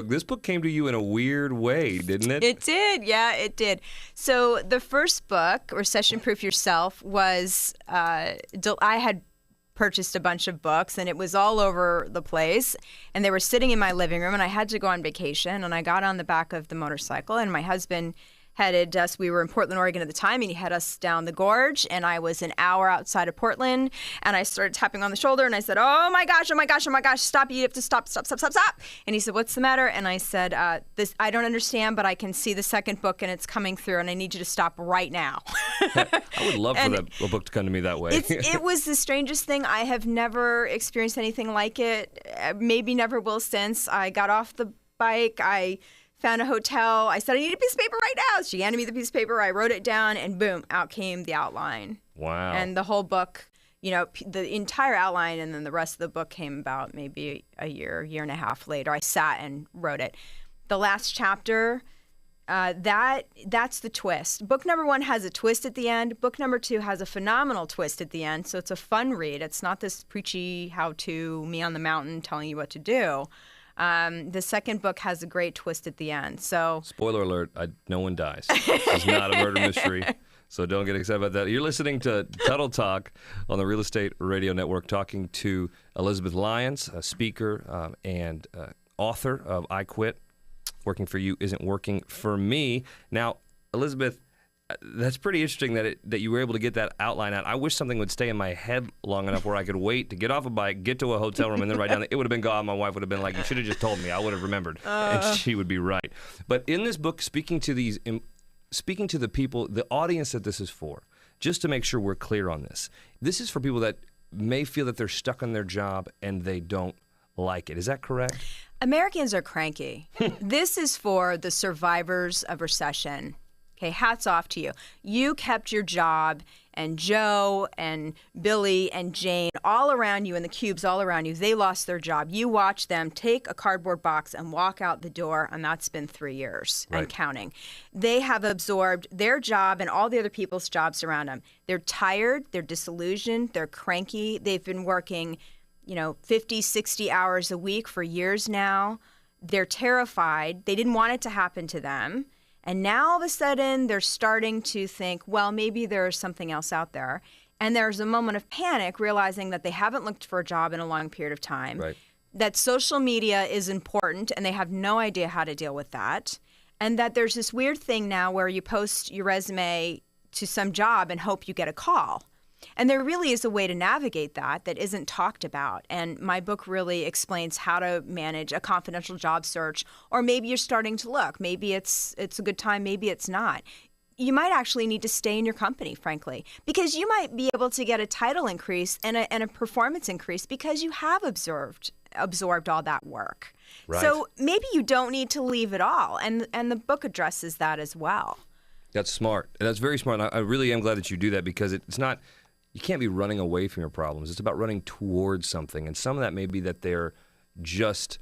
this book came to you in a weird way, didn't it? It did. Yeah, it did. So the first book, Recession Proof Yourself, was I had purchased a bunch of books and it was all over the place and they were sitting in my living room and I had to go on vacation and I got on the back of the motorcycle and my husband headed us, we were in Portland, Oregon at the time, and he had us down the gorge, and I was an hour outside of Portland, and I started tapping on the shoulder, and I said, oh my gosh, stop, you have to stop. And he said, what's the matter? And I said, I don't understand, but I can see the second book, and it's coming through, and I need you to stop right now. I would love for a book to come to me that way. It was the strangest thing. I have never experienced anything like it, maybe never will since. I got off the bike, I found a hotel. I said, I need a piece of paper right now. She handed me the piece of paper. I wrote it down, and boom, out came the outline. Wow. And the whole book, the entire outline, and then the rest of the book came about maybe a year and a half later. I sat and wrote it. The last chapter, that's the twist. Book number 1 has a twist at the end. Book number 2 has a phenomenal twist at the end. So it's a fun read. It's not this preachy how-to, me on the mountain telling you what to do. The second book has a great twist at the end. So, spoiler alert, no one dies. It's not a murder mystery, so don't get excited about that. You're listening to Tuttle Talk on the Real Estate Radio Network, talking to Elizabeth Lyons, a speaker and author of I Quit, Working for You Isn't Working for Me. Now, Elizabeth, that's pretty interesting that you were able to get that outline out. I wish something would stay in my head long enough where I could wait to get off a bike, get to a hotel room, and then write down. It would have been gone. My wife would have been like, "You should have just told me. I would have remembered," and she would be right. But in this book, speaking to the people, the audience that this is for, just to make sure we're clear on this, this is for people that may feel that they're stuck on their job and they don't like it. Is that correct? Americans are cranky. This is for the survivors of recession. Okay, hats off to you. You kept your job, and Joe and Billy and Jane all around you, and the cubes all around you, they lost their job. You watched them take a cardboard box and walk out the door, and that's been 3 years and counting. They have absorbed their job and all the other people's jobs around them. They're tired, they're disillusioned, they're cranky. They've been working, 50, 60 hours a week for years now. They're terrified. They didn't want it to happen to them. And now all of a sudden they're starting to think, well, maybe there's something else out there. And there's a moment of panic, realizing that they haven't looked for a job in a long period of time, that social media is important and they have no idea how to deal with that. And that there's this weird thing now where you post your resume to some job and hope you get a call. And there really is a way to navigate that isn't talked about. And my book really explains how to manage a confidential job search, or maybe you're starting to look. Maybe it's a good time, maybe it's not. You might actually need to stay in your company, frankly, because you might be able to get a title increase and a performance increase because you have absorbed all that work. Right. So maybe you don't need to leave at all. And the book addresses that as well. That's smart. That's very smart. I really am glad that you do that, because it's not... You can't be running away from your problems. It's about running towards something. And some of that may be that they're just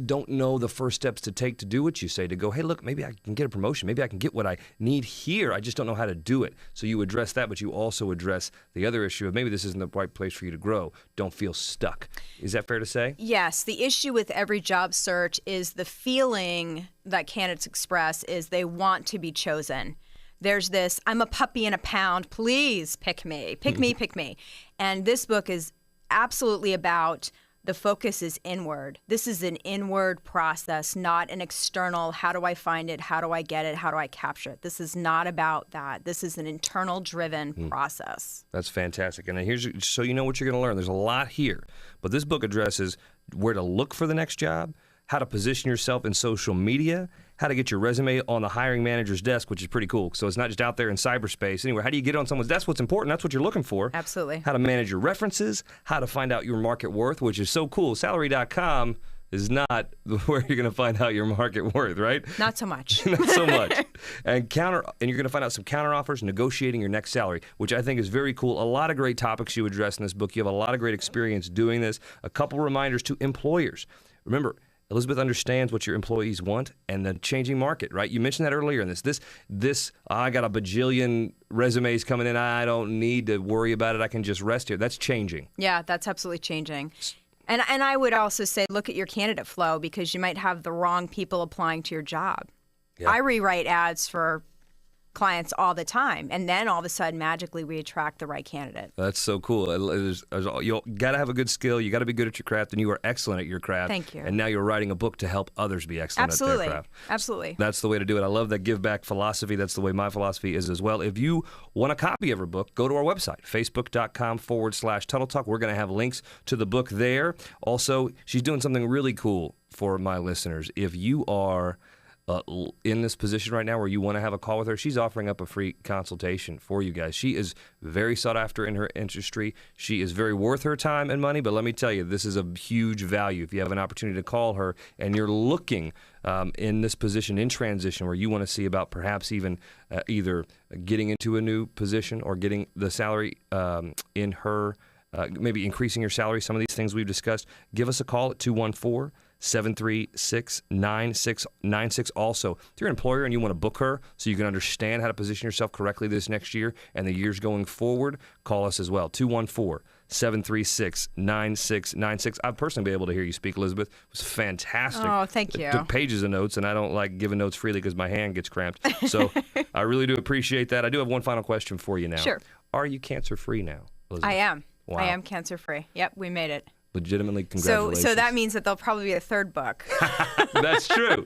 don't know the first steps to take to do what you say, to go, hey, look, maybe I can get a promotion. Maybe I can get what I need here. I just don't know how to do it. So you address that, but you also address the other issue of maybe this isn't the right place for you to grow. Don't feel stuck. Is that fair to say? Yes. The issue with every job search is the feeling that candidates express is they want to be chosen. There's this, I'm a puppy in a pound, please pick me, pick me, pick me. And this book is absolutely about the focus is inward. This is an inward process, not an external, how do I find it, how do I get it, how do I capture it. This is not about that. This is an internal driven process. That's fantastic. And here's so you know what you're going to learn. There's a lot here. But this book addresses where to look for the next job, how to position yourself in social media, how to get your resume on the hiring manager's desk, which is pretty cool. So it's not just out there in cyberspace. Anywhere, how do you get on someone's desk? What's important. That's what you're looking for. Absolutely. How to manage your references, how to find out your market worth, which is so cool. Salary.com is not where you're going to find out your market worth, right? Not so much. Not so much. And you're going to find out some counteroffers, negotiating your next salary, which I think is very cool. A lot of great topics you address in this book. You have a lot of great experience doing this. A couple reminders to employers. Remember, Elizabeth understands what your employees want and the changing market, right? You mentioned that earlier in this. I got a bajillion resumes coming in. I don't need to worry about it. I can just rest here. That's changing. Yeah, that's absolutely changing. And I would also say look at your candidate flow, because you might have the wrong people applying to your job. Yeah. I rewrite ads for clients all the time, and then all of a sudden magically we attract the right candidate. That's so cool. You got to have a good skill, you got to be good at your craft, and you are excellent at your craft. Thank you. And now you're writing a book to help others be excellent at their craft. Absolutely. That's the way to do it. I love that give back philosophy. That's the way my philosophy is as well. If you want a copy of her book, go to our website, facebook.com/Tuttle Talk. We're going to have links to the book there. Also, she's doing something really cool for my listeners. If you are in this position right now where you want to have a call with her, she's offering up a free consultation for you guys. She is very sought after in her industry. She is very worth her time and money, but let me tell you, this is a huge value. If you have an opportunity to call her and you're looking in this position in transition where you want to see about perhaps even either getting into a new position or getting the salary in her, maybe increasing your salary, some of these things we've discussed, give us a call at 214-736-9696. Also, if you're an employer and you want to book her so you can understand how to position yourself correctly this next year and the years going forward, call us as well. 214-736-9696. I've personally been able to hear you speak, Elizabeth. It was fantastic. Oh, thank you. It took pages of notes, and I don't like giving notes freely because my hand gets cramped. So I really do appreciate that. I do have one final question for you now. Sure. Are you cancer-free now, Elizabeth? I am. Wow. I am cancer-free. Yep, we made it. Legitimately, congratulations. So that means that there'll probably be a third book. That's true.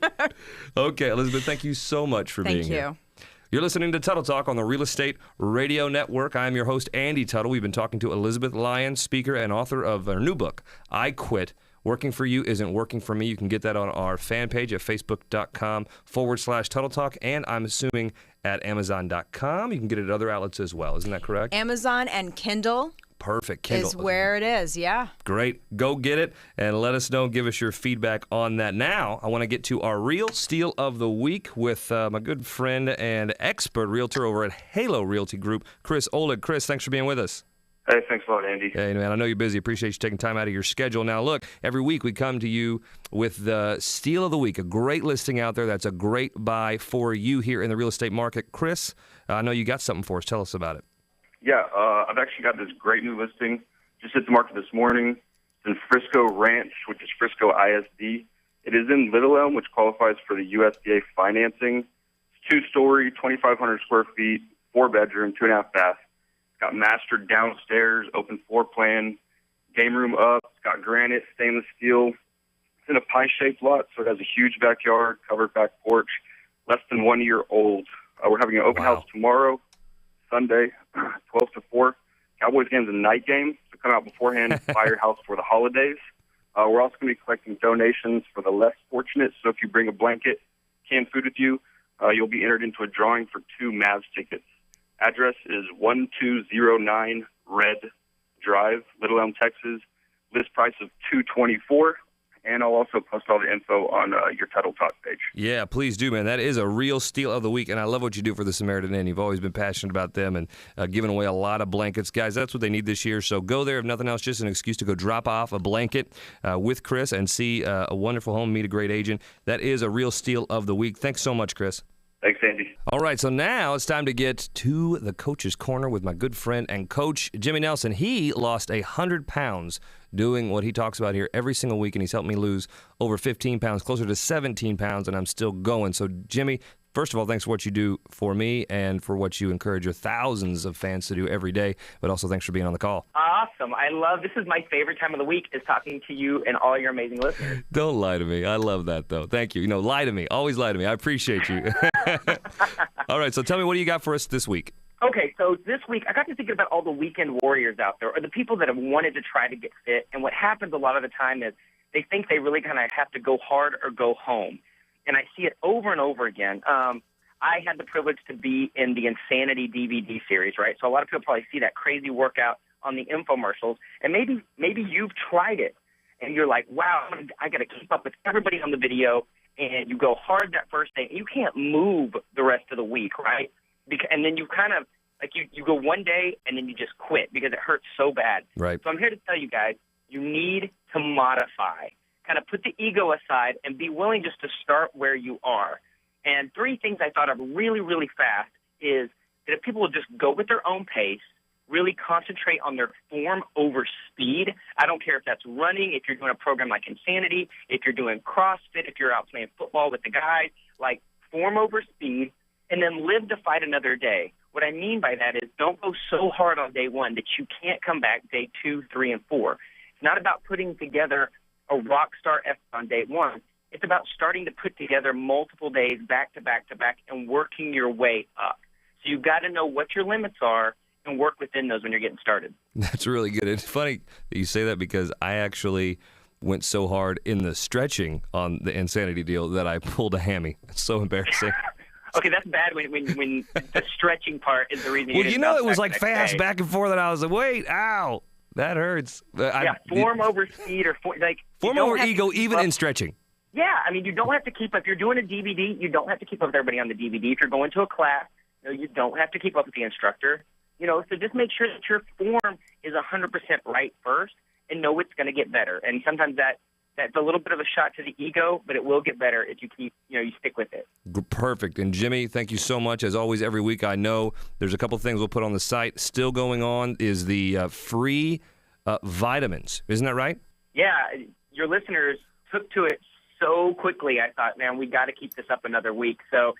Okay, Elizabeth, thank you so much for being here. Thank you. You're listening to Tuttle Talk on the Real Estate Radio Network. I'm your host, Andy Tuttle. We've been talking to Elizabeth Lyons, speaker and author of her new book, I Quit. Working for You Isn't Working for Me. You can get that on our fan page at facebook.com/Tuttle Talk, and I'm assuming at amazon.com. You can get it at other outlets as well. Isn't that correct? Amazon and Kindle. Perfect. Kindle is where it is, yeah. Great. Go get it and let us know. Give us your feedback on that. Now, I want to get to our Real Steal of the Week with my good friend and expert realtor over at Halo Realty Group, Chris Oleg. Chris, thanks for being with us. Hey, thanks a lot, Andy. Hey, man, I know you're busy. Appreciate you taking time out of your schedule. Now, look, every week we come to you with the Steal of the Week, a great listing out there that's a great buy for you here in the real estate market. Chris, I know you got something for us. Tell us about it. Yeah, I've actually got this great new listing. Just hit the market this morning. It's in Frisco Ranch, which is Frisco ISD. It is in Little Elm, which qualifies for the USDA financing. It's 2-story, 2,500 square feet, 4-bedroom, 2.5 bath. It's got master downstairs, open floor plan, game room up. It's got granite, stainless steel. It's in a pie-shaped lot, so it has a huge backyard, covered back porch, less than 1 year old. We're having an open house tomorrow, Sunday, 12 to 4. Cowboys game's a night game, so come out beforehand, buy your house for the holidays. We're also going to be collecting donations for the less fortunate, so if you bring a blanket, canned food with you, you'll be entered into a drawing for 2 Mavs tickets. Address is 1209 Red Drive, Little Elm, Texas. List price of $224. And I'll also post all the info on your Tuttle Talk page. Yeah, please do, man. That is a real steal of the week, and I love what you do for the Samaritan Inn. You've always been passionate about them and giving away a lot of blankets. Guys, that's what they need this year, so go there. If nothing else, just an excuse to go drop off a blanket with Chris and see a wonderful home, meet a great agent. That is a real steal of the week. Thanks so much, Chris. Thanks, Andy. All right, so now it's time to get to the Coach's Corner with my good friend and coach, Jimmy Nelson. He lost 100 pounds doing what he talks about here every single week, and he's helped me lose over 15 pounds, closer to 17 pounds, and I'm still going. So, Jimmy, first of all, thanks for what you do for me and for what you encourage your thousands of fans to do every day, but also thanks for being on the call. Awesome. This is my favorite time of the week is talking to you and all your amazing listeners. Don't lie to me. I love that, though. Thank you. Lie to me. Always lie to me. I appreciate you. All right, so tell me, what do you got for us this week? Okay, so this week I got to thinking about all the weekend warriors out there, or the people that have wanted to try to get fit, and what happens a lot of the time is they think they really kind of have to go hard or go home. And I see it over and over again. I had the privilege to be in the Insanity DVD series, right? So a lot of people probably see that crazy workout on the infomercials, and maybe you've tried it, and you're like, wow, I got to keep up with everybody on the video, and you go hard that first day, and you can't move the rest of the week, right? And then you kind of, like you go one day, and then you just quit because it hurts so bad. Right. So I'm here to tell you guys, you need to modify. kind of put the ego aside and be willing just to start where you are. And 3 things I thought of really, really fast is that if people will just go with their own pace, really concentrate on their form over speed. I don't care if that's running, if you're doing a program like Insanity, if you're doing CrossFit, if you're out playing football with the guys, like form over speed, and then live to fight another day. What I mean by that is don't go so hard on day 1 that you can't come back day 2, 3, and 4. It's not about putting together a rock star effort on day 1. It's about starting to put together multiple days back to back to back and working your way up. So you've got to know what your limits are and work within those when you're getting started. That's really good. It's funny that you say that because I actually went so hard in the stretching on the Insanity deal that I pulled a hammy. It's so embarrassing. Okay, that's bad when the stretching part is the reason you didn't it was like fast back and forth, and I was like, wait, ow, that hurts. Form over speed or form over ego, even in stretching. Yeah, I mean, you don't have to keep up. If you're doing a DVD, you don't have to keep up with everybody on the DVD. If you're going to a class, you don't have to keep up with the instructor. So just make sure that your form is 100% right first and know it's going to get better. And sometimes that's a little bit of a shot to the ego, but it will get better if you keep, you stick with it. Perfect. And Jimmy, thank you so much. As always, every week I know there's a couple things we'll put on the site. Still going on is the free vitamins. Isn't that right? Yeah. Your listeners took to it so quickly. I thought, man, we got to keep this up another week. So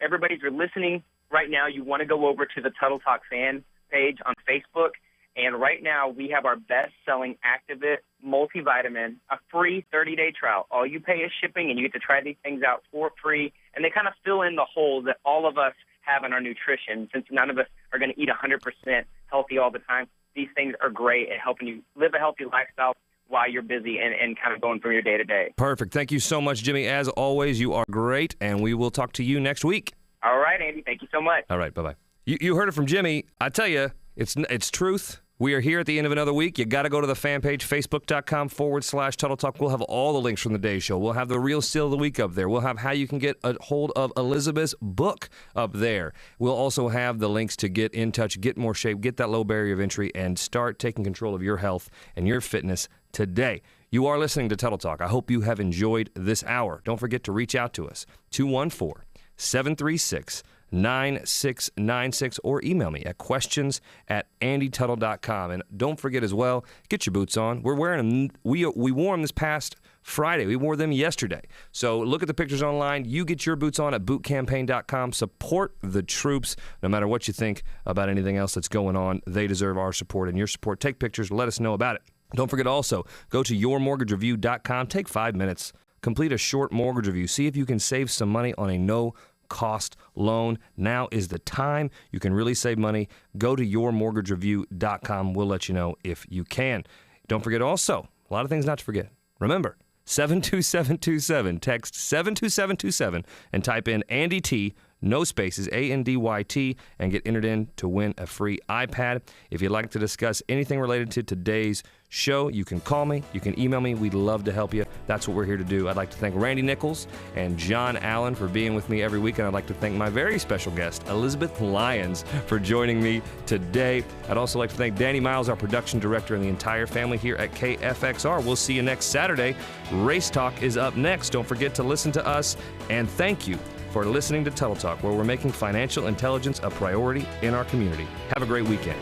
everybody, if you're listening right now, you want to go over to the Tuttle Talk fan page on Facebook. And right now, we have our best-selling Activit multivitamin, a free 30-day trial. All you pay is shipping, and you get to try these things out for free. And they kind of fill in the hole that all of us have in our nutrition. Since none of us are going to eat 100% healthy all the time, these things are great at helping you live a healthy lifestyle while you're busy and kind of going from your day-to-day. Perfect. Thank you so much, Jimmy. As always, you are great, and we will talk to you next week. All right, Andy. Thank you so much. All right. Bye-bye. You heard it from Jimmy. I tell you, it's truth. We are here at the end of another week. You got to go to the fan page, facebook.com/Tuttle Talk. We'll have all the links from the day show. We'll have the real steal of the week up there. We'll have how you can get a hold of Elizabeth's book up there. We'll also have the links to get in touch, get more shape, get that low barrier of entry, and start taking control of your health and your fitness today. You are listening to Tuttle Talk. I hope you have enjoyed this hour. Don't forget to reach out to us, 214-736-9696, or email me at questions@andytuttle.com. And don't forget as well, get your boots on. We're wearing them. We wore them this past Friday. We wore them yesterday. So look at the pictures online. You get your boots on at bootcampaign.com. Support the troops. No matter what you think about anything else that's going on, they deserve our support and your support. Take pictures. Let us know about it. Don't forget also, go to yourmortgagereview.com. Take 5 minutes. Complete a short mortgage review. See if you can save some money on a no-cost loan. Now is the time. You can really save money. Go to yourmortgagereview.com. We'll let you know if you can. Don't forget also, a lot of things not to forget. Remember, 72727. Text 72727 and type in Andy T, no spaces, ANDYT, and get entered in to win a free iPad. If you'd like to discuss anything related to today's show, you can call me, you can email me. We'd love to help you. That's what we're here to do. I'd like to thank Randy Nichols and John Allen for being with me every week, and I'd like to thank my very special guest, Elizabeth Lyons, for joining me today. I'd also like to thank Danny Miles, our production director, and the entire family here at KFXR. We'll see you next Saturday. Race Talk is up next. Don't forget to listen to us, and thank you for listening to Tuttle Talk, where we're making financial intelligence a priority in our community. Have a great weekend.